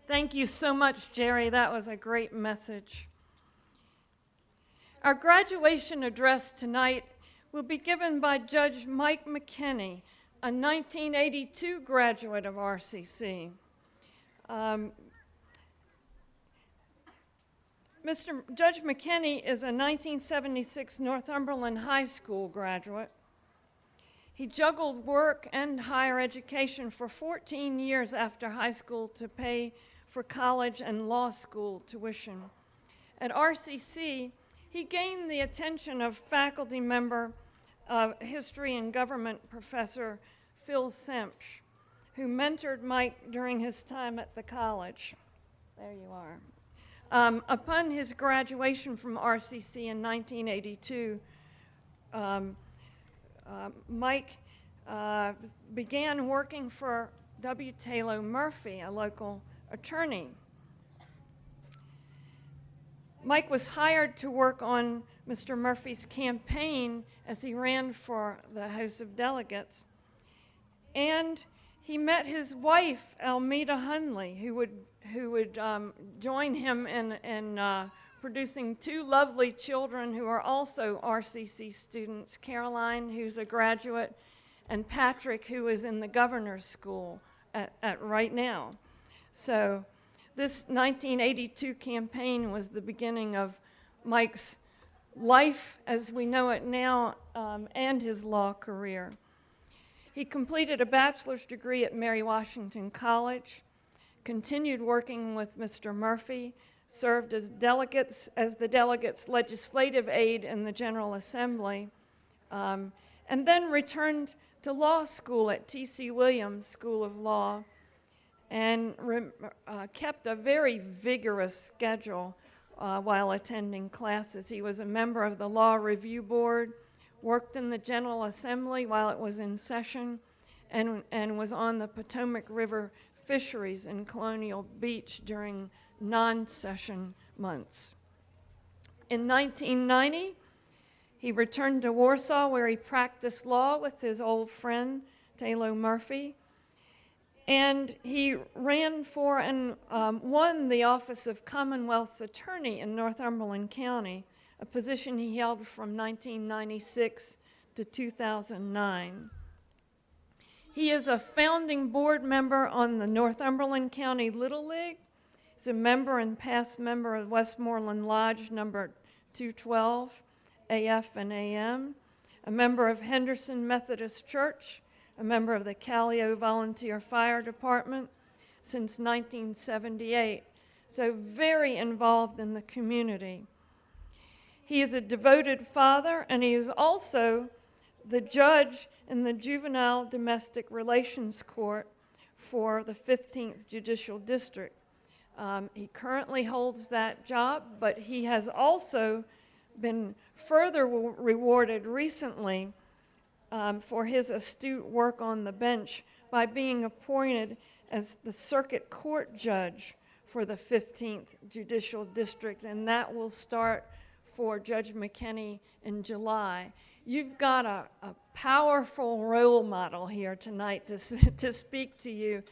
Thank you so much, Jerry. That was a great message. Our graduation address tonight will be given by Judge Mike McKenney, a 1982 graduate of RCC. Judge McKenney is a 1976 Northumberland High School graduate. He juggled work and higher education for 14 years after high school to pay for college and law school tuition. At RCC, he gained the attention of faculty member, history and government professor Phil Semch, who mentored Mike during his time at the college. There you are. Upon his graduation from RCC in 1982, Mike began working for W. Taylor Murphy, a local attorney. Mike was hired to work on Mr. Murphy's campaign as he ran for the House of Delegates. And he met his wife, Almeda Hunley, who would join him in producing two lovely children who are also RCC students, Caroline, who's a graduate, and Patrick, who is in the governor's school at right now. So this 1982 campaign was the beginning of Mike's life as we know it now, and his law career. He completed a bachelor's degree at Mary Washington College, continued working with Mr. Murphy, served as the delegate's legislative aide in the General Assembly, and then returned to law school at T.C. Williams School of Law, and kept a very vigorous schedule while attending classes. He was a member of the Law Review Board, worked in the General Assembly while it was in session, and was on the Potomac River fisheries in Colonial Beach during non-session months. In 1990, he returned to Warsaw, where he practiced law with his old friend, Taylor Murphy, and he ran for and won the office of Commonwealth's Attorney in Northumberland County, a position he held from 1996 to 2009. He is a founding board member on the Northumberland County Little League. He's a member and past member of Westmoreland Lodge number 212, AF and AM, a member of Henderson Methodist Church, a member of the Callio Volunteer Fire Department since 1978, so very involved in the community. He is a devoted father, and he is also the judge in the Juvenile Domestic Relations Court for the 15th Judicial District. He currently holds that job, but he has also been further rewarded recently for his astute work on the bench by being appointed as the Circuit Court Judge for the 15th Judicial District, and that will start for Judge McKenney in July. You've got a powerful role model here tonight to speak to you,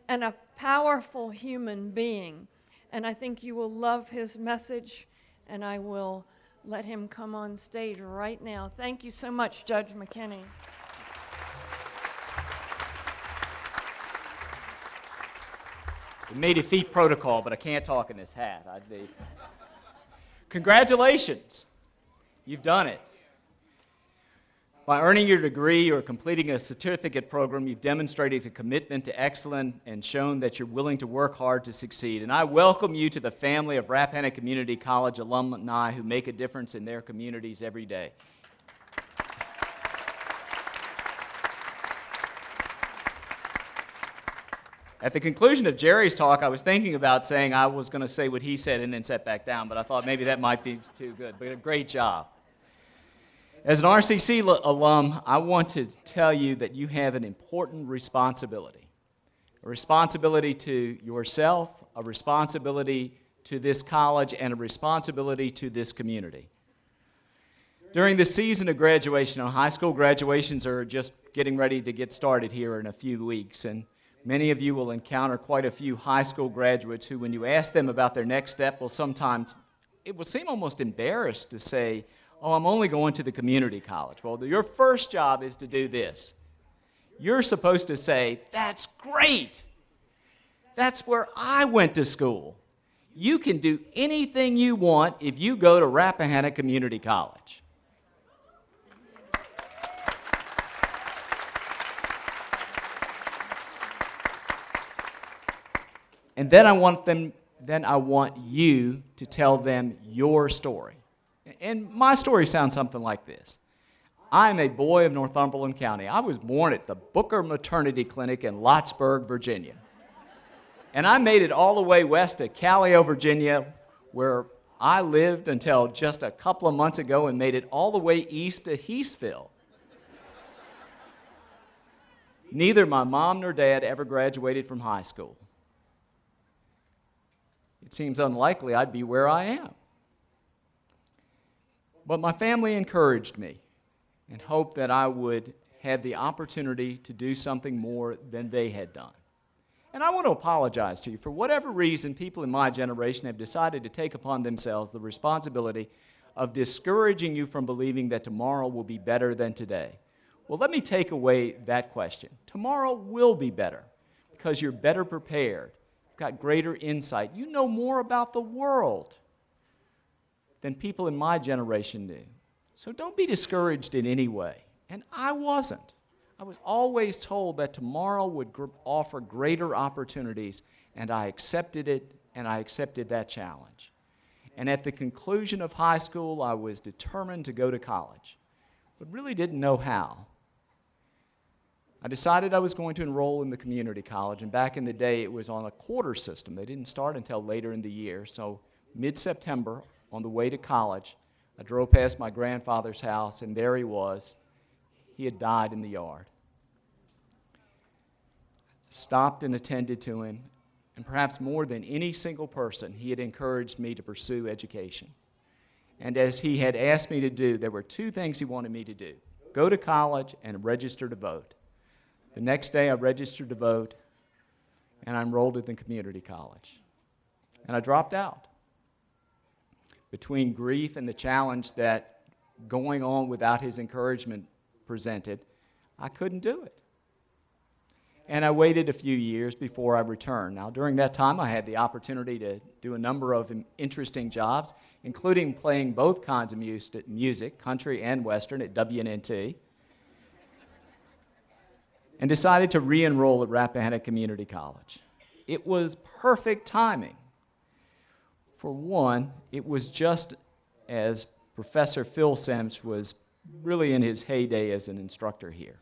and a powerful human being. And I think you will love his message, and I will let him come on stage right now. Thank you so much, Judge McKenney. It may defeat protocol, but I can't talk in this hat. Congratulations. You've done it. By earning your degree or completing a certificate program, you've demonstrated a commitment to excellence and shown that you're willing to work hard to succeed. And I welcome you to the family of Rappahannock Community College alumni who make a difference in their communities every day. At the conclusion of Jerry's talk, I was thinking about saying I was going to say what he said and then sit back down, but I thought maybe that might be too good. But a great job. As an RCC alum, I want to tell you that you have an important responsibility. A responsibility to yourself, a responsibility to this college, and a responsibility to this community. During the season of graduation, high school graduations are just getting ready to get started here in a few weeks, and Many of you will encounter quite a few high school graduates who, when you ask them about their next step, it will seem almost embarrassed to say, oh, I'm only going to the community college. Well, your first job is to do this. You're supposed to say, that's great. That's where I went to school. You can do anything you want if you go to Rappahannock Community College. And then I want you to tell them your story. And my story sounds something like this. I'm a boy of Northumberland County. I was born at the Booker Maternity Clinic in Lottsburg, Virginia. And I made it all the way west to Callio, Virginia, where I lived until just a couple of months ago, and made it all the way east to Heathsville. Neither my mom nor dad ever graduated from high school. It seems unlikely I'd be where I am. But my family encouraged me and hoped that I would have the opportunity to do something more than they had done. And I want to apologize to you. For whatever reason, people in my generation have decided to take upon themselves the responsibility of discouraging you from believing that tomorrow will be better than today. Well, let me take away that question. Tomorrow will be better because you're better prepared. You've got greater insight. You know more about the world than people in my generation knew. So don't be discouraged in any way. And I wasn't. I was always told that tomorrow would offer greater opportunities, and I accepted it, and I accepted that challenge. And at the conclusion of high school, I was determined to go to college, but really didn't know how. I decided I was going to enroll in the community college, and back in the day, it was on a quarter system. They didn't start until later in the year, so mid-September, on the way to college, I drove past my grandfather's house, and there he was. He had died in the yard. Stopped and attended to him, and perhaps more than any single person, he had encouraged me to pursue education. And as he had asked me to do, there were two things he wanted me to do: go to college and register to vote. The next day, I registered to vote, and I enrolled at the community college. And I dropped out. Between grief and the challenge that going on without his encouragement presented, I couldn't do it. And I waited a few years before I returned. Now, during that time, I had the opportunity to do a number of interesting jobs, including playing both kinds of music, country and western, at WNNT, and decided to re-enroll at Rappahannock Community College. It was perfect timing. For one, it was just as Professor Phil Sims was really in his heyday as an instructor here.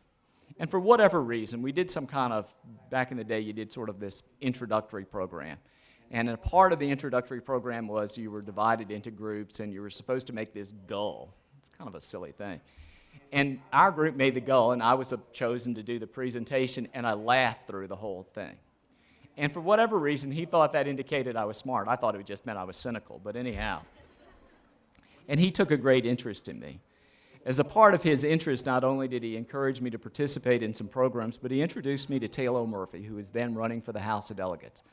And for whatever reason, we did some kind of, back in the day, you did sort of this introductory program. And a part of the introductory program was you were divided into groups, and you were supposed to make this gull. It's kind of a silly thing. And our group made the gull, and I was chosen to do the presentation, and I laughed through the whole thing. And for whatever reason, he thought that indicated I was smart. I thought it just meant I was cynical, but anyhow. And he took a great interest in me. As a part of his interest, not only did he encourage me to participate in some programs, but he introduced me to Taylor Murphy, who was then running for the House of Delegates.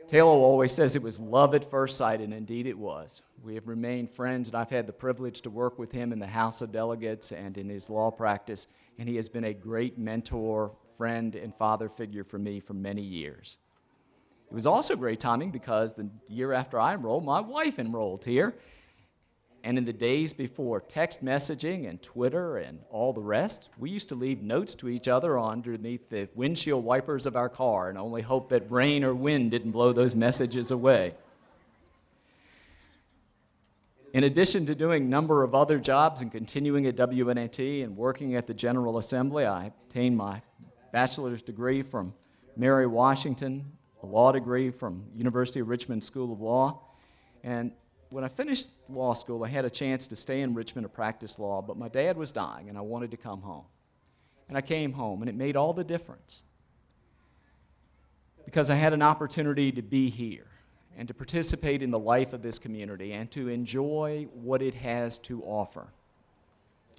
Taylor always says it was love at first sight, and indeed it was. We have remained friends, and I've had the privilege to work with him in the House of Delegates and in his law practice, and he has been a great mentor, friend, and father figure for me for many years. It was also great timing because the year after I enrolled, my wife enrolled here. And in the days before text messaging and Twitter and all the rest, we used to leave notes to each other underneath the windshield wipers of our car and only hope that rain or wind didn't blow those messages away. In addition to doing a number of other jobs and continuing at WNNT and working at the General Assembly, I obtained my bachelor's degree from Mary Washington, a law degree from University of Richmond School of Law, and when I finished law school, I had a chance to stay in Richmond to practice law, but my dad was dying, and I wanted to come home. And I came home, and it made all the difference because I had an opportunity to be here and to participate in the life of this community and to enjoy what it has to offer.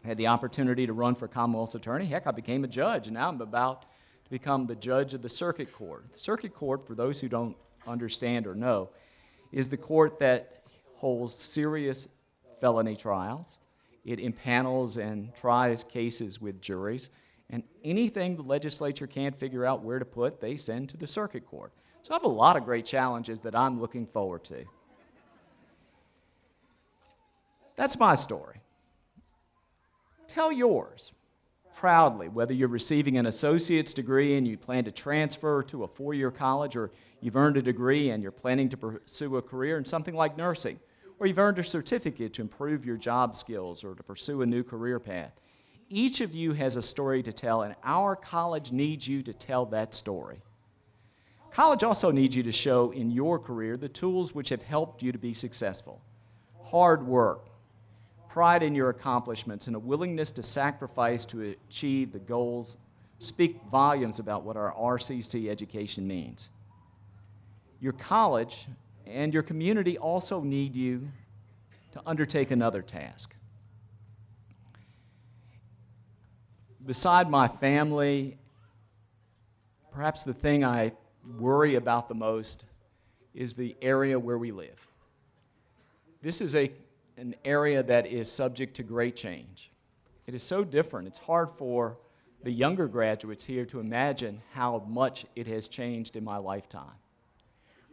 I had the opportunity to run for Commonwealth's attorney. Heck, I became a judge, and now I'm about to become the judge of the circuit court. The circuit court, for those who don't understand or know, is the court that holds serious felony trials. It impanels and tries cases with juries, and anything the legislature can't figure out where to put, they send to the circuit court. So I have a lot of great challenges that I'm looking forward to. That's my story. Tell yours proudly, whether you're receiving an associate's degree and you plan to transfer to a four-year college, or you've earned a degree and you're planning to pursue a career in something like nursing, or you've earned a certificate to improve your job skills or to pursue a new career path. Each of you has a story to tell, and our college needs you to tell that story. College also needs you to show in your career the tools which have helped you to be successful. Hard work, pride in your accomplishments, and a willingness to sacrifice to achieve the goals speak volumes about what our RCC education means. Your college and your community also need you to undertake another task. Beside my family, perhaps the thing I worry about the most is the area where we live. This is an area that is subject to great change. It is so different. It's hard for the younger graduates here to imagine how much it has changed in my lifetime.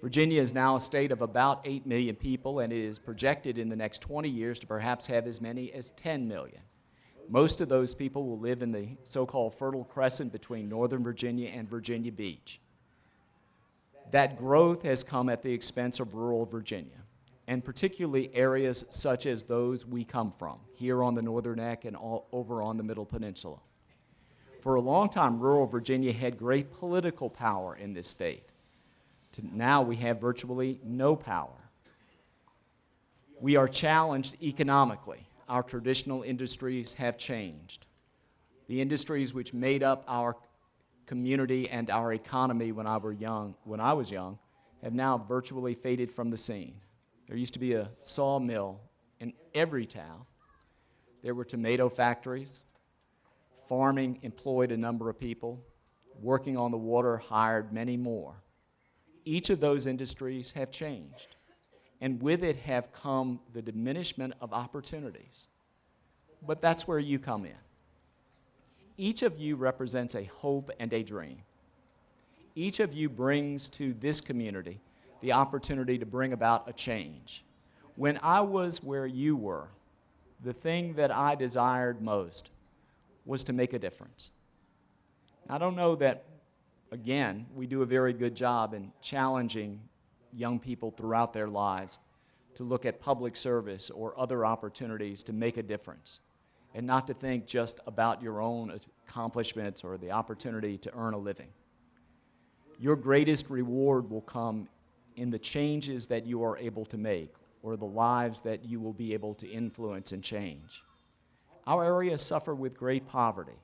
Virginia is now a state of about 8 million people, and it is projected in the next 20 years to perhaps have as many as 10 million. Most of those people will live in the so-called Fertile Crescent between Northern Virginia and Virginia Beach. That growth has come at the expense of rural Virginia, and particularly areas such as those we come from, here on the Northern Neck and all over on the Middle Peninsula. For a long time, rural Virginia had great political power in this state. Now we have virtually no power. We are challenged economically. Our traditional industries have changed. The industries which made up our community and our economy when I was young, have now virtually faded from the scene. There used to be a sawmill in every town. There were tomato factories. Farming employed a number of people. Working on the water hired many more. Each of those industries have changed, and with it have come the diminishment of opportunities. But that's where you come in. Each of you represents a hope and a dream. Each of you brings to this community the opportunity to bring about a change. When I was where you were, the thing that I desired most was to make a difference. I don't know that, again, we do a very good job in challenging young people throughout their lives to look at public service or other opportunities to make a difference, and not to think just about your own accomplishments or the opportunity to earn a living. Your greatest reward will come in the changes that you are able to make, or the lives that you will be able to influence and change. Our areas suffer with great poverty.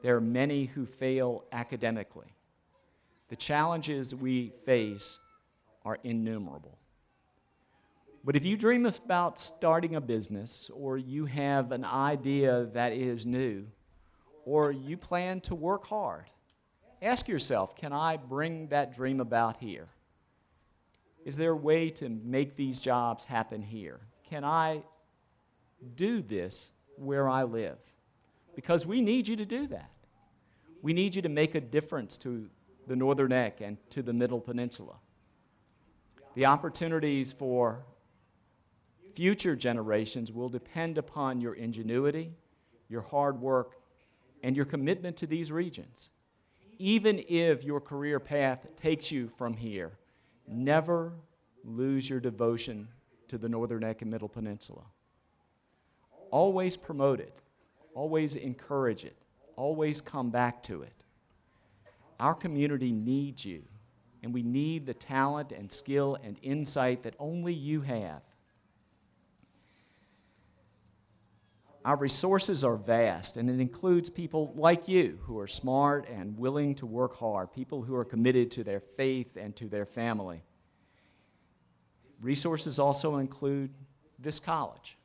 There are many who fail academically. The challenges we face are innumerable. But if you dream about starting a business, or you have an idea that is new, or you plan to work hard, ask yourself, can I bring that dream about here? Is there a way to make these jobs happen here? Can I do this where I live? Because we need you to do that. We need you to make a difference to the Northern Neck and to the Middle Peninsula. The opportunities for future generations will depend upon your ingenuity, your hard work, and your commitment to these regions. Even if your career path takes you from here, never lose your devotion to the Northern Neck and Middle Peninsula. Always promote it. Always encourage it. Always come back to it. Our community needs you, and we need the talent and skill and insight that only you have. Our resources are vast, and it includes people like you who are smart and willing to work hard, people who are committed to their faith and to their family. Resources also include this college,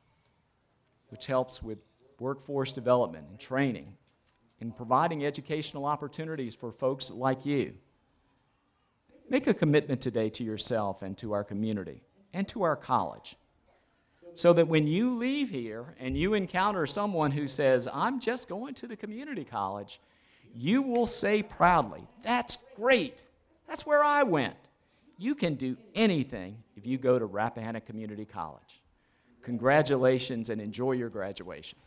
which helps with workforce development and training, in providing educational opportunities for folks like you. Make a commitment today to yourself and to our community and to our college, so that when you leave here and you encounter someone who says, I'm just going to the community college, you will say proudly, that's great. That's where I went. You can do anything if you go to Rappahannock Community College. Congratulations and enjoy your graduation.